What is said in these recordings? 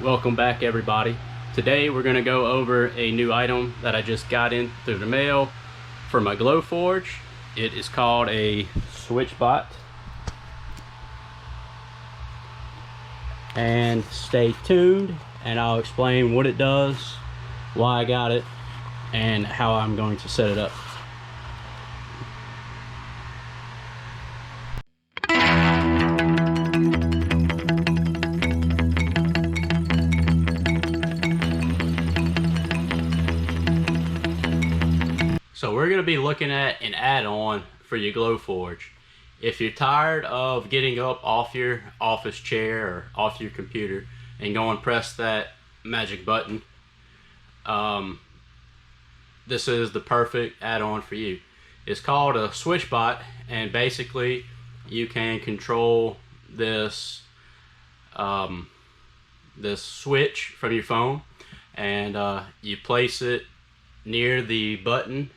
Welcome back, everybody. Today we're going to go over a new item that I just got in through the mail for my GlowForge. It is called a SwitchBot. And stay tuned and I'll explain what it does, why I got it, and how I'm going to set it up. So we're going to be looking at an add-on for your GlowForge. If you're tired of getting up off your office chair or off your computer and go and press that magic button, this is the perfect add-on for you. It's called a SwitchBot, and basically you can control this this switch from your phone, and you place it near the button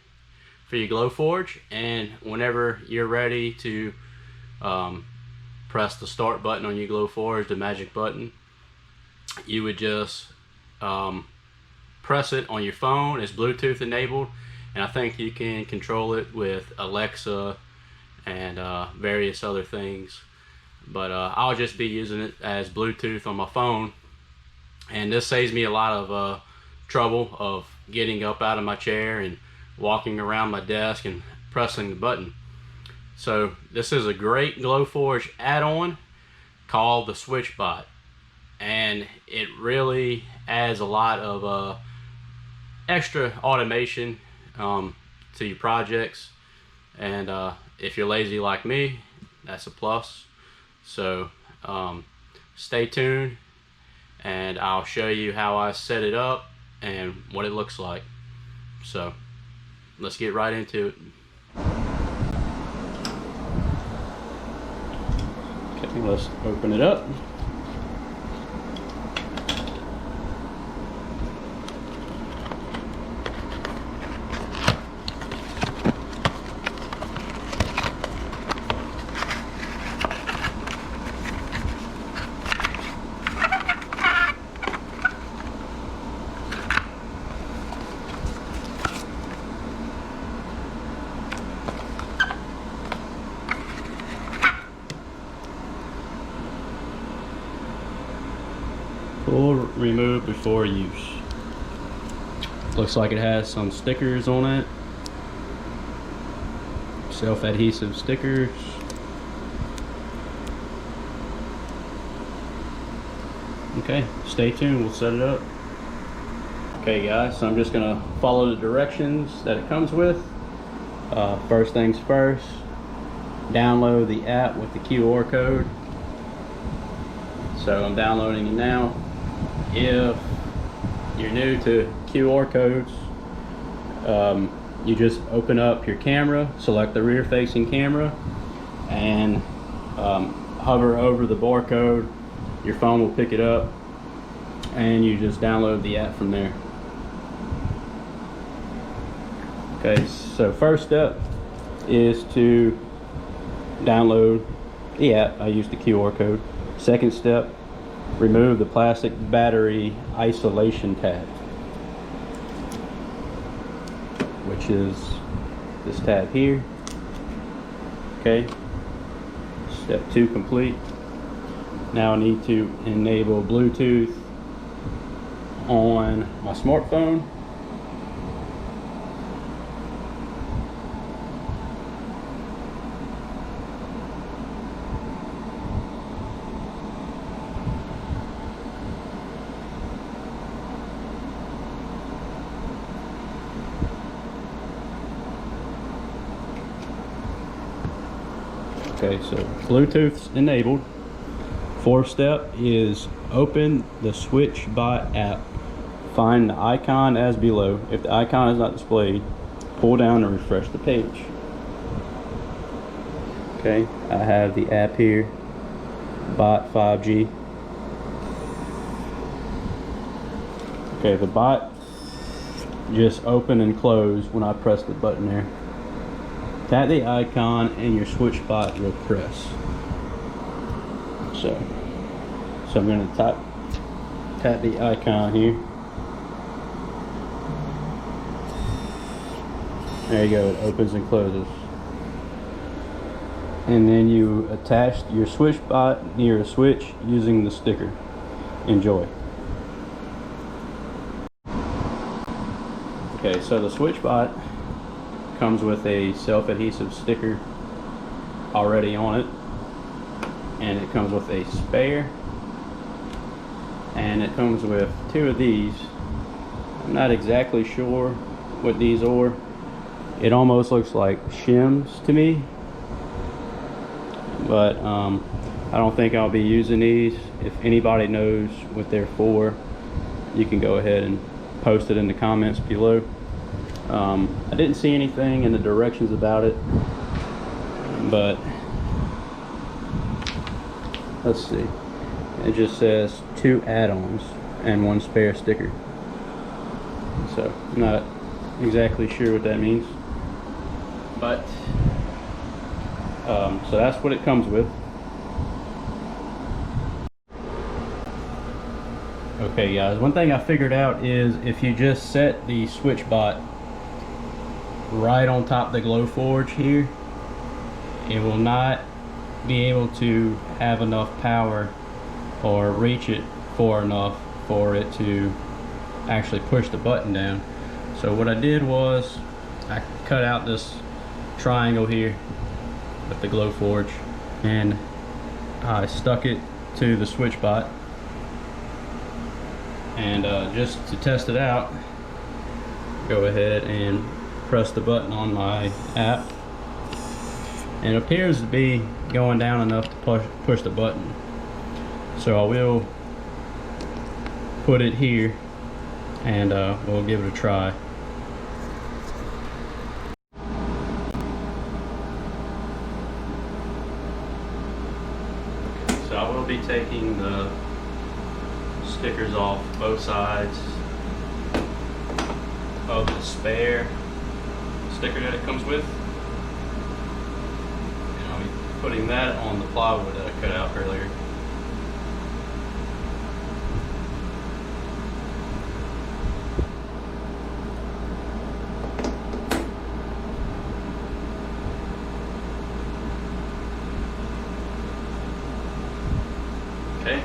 for your GlowForge, and whenever you're ready to press the start button on your GlowForge, the magic button, you would just press it on your phone. It's Bluetooth enabled, and I think you can control it with Alexa and various other things, but I'll just be using it as Bluetooth on my phone, and this saves me a lot of trouble of getting up out of my chair and walking around my desk and pressing the button. So this is a great GlowForge add-on called the SwitchBot, and it really adds a lot of extra automation to your projects, and if you're lazy like me, that's a plus. So stay tuned and I'll show you how I set it up and what it looks like. So let's get right into it. Okay, let's open it up. Pull, remove before use. Looks like it has some stickers on it. Self-adhesive stickers. Okay, stay tuned, we'll set it up. Okay guys, so I'm just gonna follow the directions that it comes with. First things first, download the app with the QR code. So I'm downloading it now. If you're new to QR codes, you just open up your camera, select the rear facing camera, and hover over the barcode. Your phone will pick it up and you just download the app from there. Okay, so first step is to download the app. I use the QR code. Second step, remove the plastic battery isolation tab, which is this tab here. Okay, step 2 complete. Now I need to enable Bluetooth on my smartphone. Okay, so Bluetooth's enabled. Fourth step is open the SwitchBot app. Find the icon as below. If the icon is not displayed, pull down and refresh the page. Okay, I have the app here, Bot 5G. Okay, the bot just open and close when I press the button there. Tap the icon and your SwitchBot will press. So I'm going to tap the icon here. There you go, it opens and closes. And then you attach your SwitchBot near a switch using the sticker. Enjoy. Okay, so the SwitchBot comes with a self-adhesive sticker already on it, and it comes with a spare, and it comes with two of these. I'm not exactly sure what these are. It almost looks like shims to me, but I don't think I'll be using these. If anybody knows what they're for, you can go ahead and post it in the comments below. I didn't see anything in the directions about it, but let's see. It just says 2 add-ons and 1 spare sticker. So I'm not exactly sure what that means, but so that's what it comes with. Okay guys, one thing I figured out is if you just set the SwitchBot right on top of the GlowForge here, it will not be able to have enough power or reach it far enough for it to actually push the button down. So what I did was I cut out this triangle here with the GlowForge, and I stuck it to the SwitchBot, and just to test it out, go ahead and press the button on my app, and it appears to be going down enough to push the button. So I will put it here, and we'll give it a try. So I will be taking the stickers off both sides of the spare sticker that it comes with, and I'll be putting that on the plywood that I cut out earlier. Okay.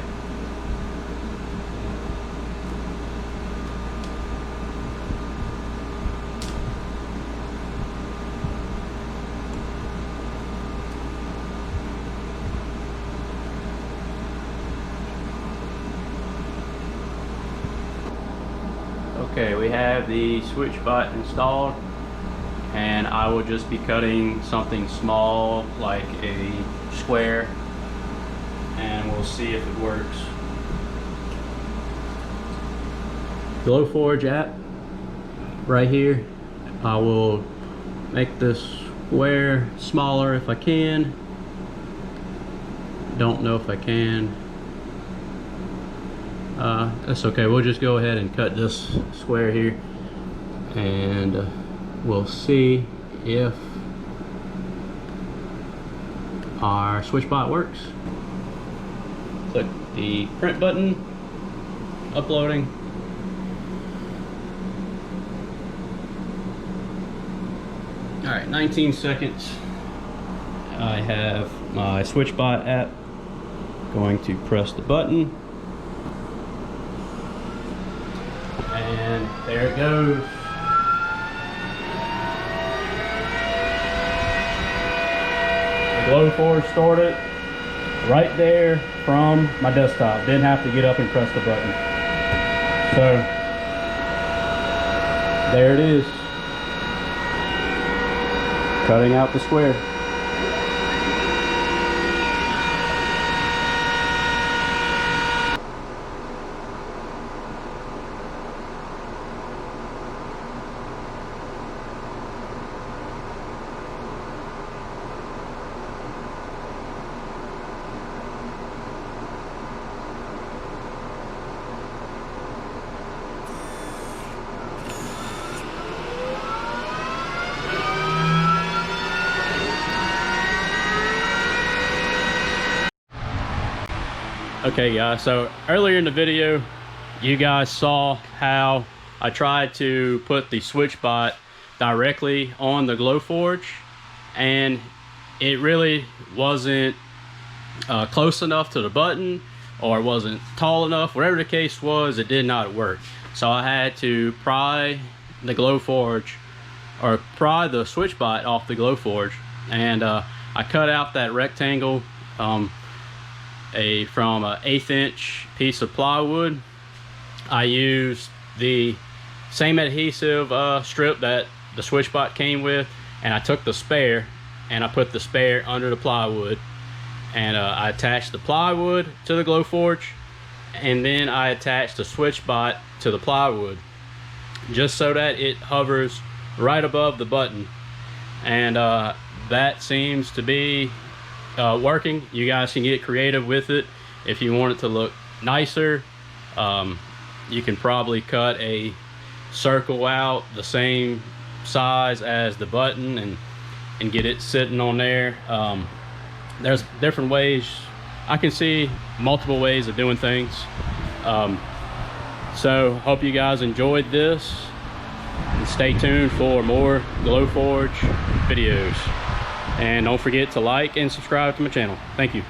Okay, we have the SwitchBot installed, and I will just be cutting something small like a square, and we'll see if it works. GlowForge app right here. I will make this square smaller if I can. Don't know if I can. That's okay. We'll just go ahead and cut this square here, and we'll see if our SwitchBot works. Click the print button, uploading. All right, 19 seconds. I have my SwitchBot app. Going to press the button, and there it goes. The GlowForge stored it right there from my desktop. Didn't have to get up and press the button. So there it is, cutting out the square. Okay guys, so earlier in the video you guys saw how I tried to put the SwitchBot directly on the GlowForge, and it really wasn't close enough to the button, or wasn't tall enough. Whatever the case was, it did not work. So I had to pry the GlowForge, or pry the SwitchBot off the GlowForge, and I cut out that rectangle from an 1/8 inch piece of plywood. I used the same adhesive strip that the SwitchBot came with, and I took the spare and I put the spare under the plywood, and I attached the plywood to the GlowForge, and then I attached the SwitchBot to the plywood just so that it hovers right above the button, and that seems to be working. You guys can get creative with it. If you want it to look nicer, you can probably cut a circle out the same size as the button and get it sitting on there. There's different ways. I can see multiple ways of doing things. So hope you guys enjoyed this, and stay tuned for more GlowForge videos, and don't forget to like and subscribe to my channel. Thank you.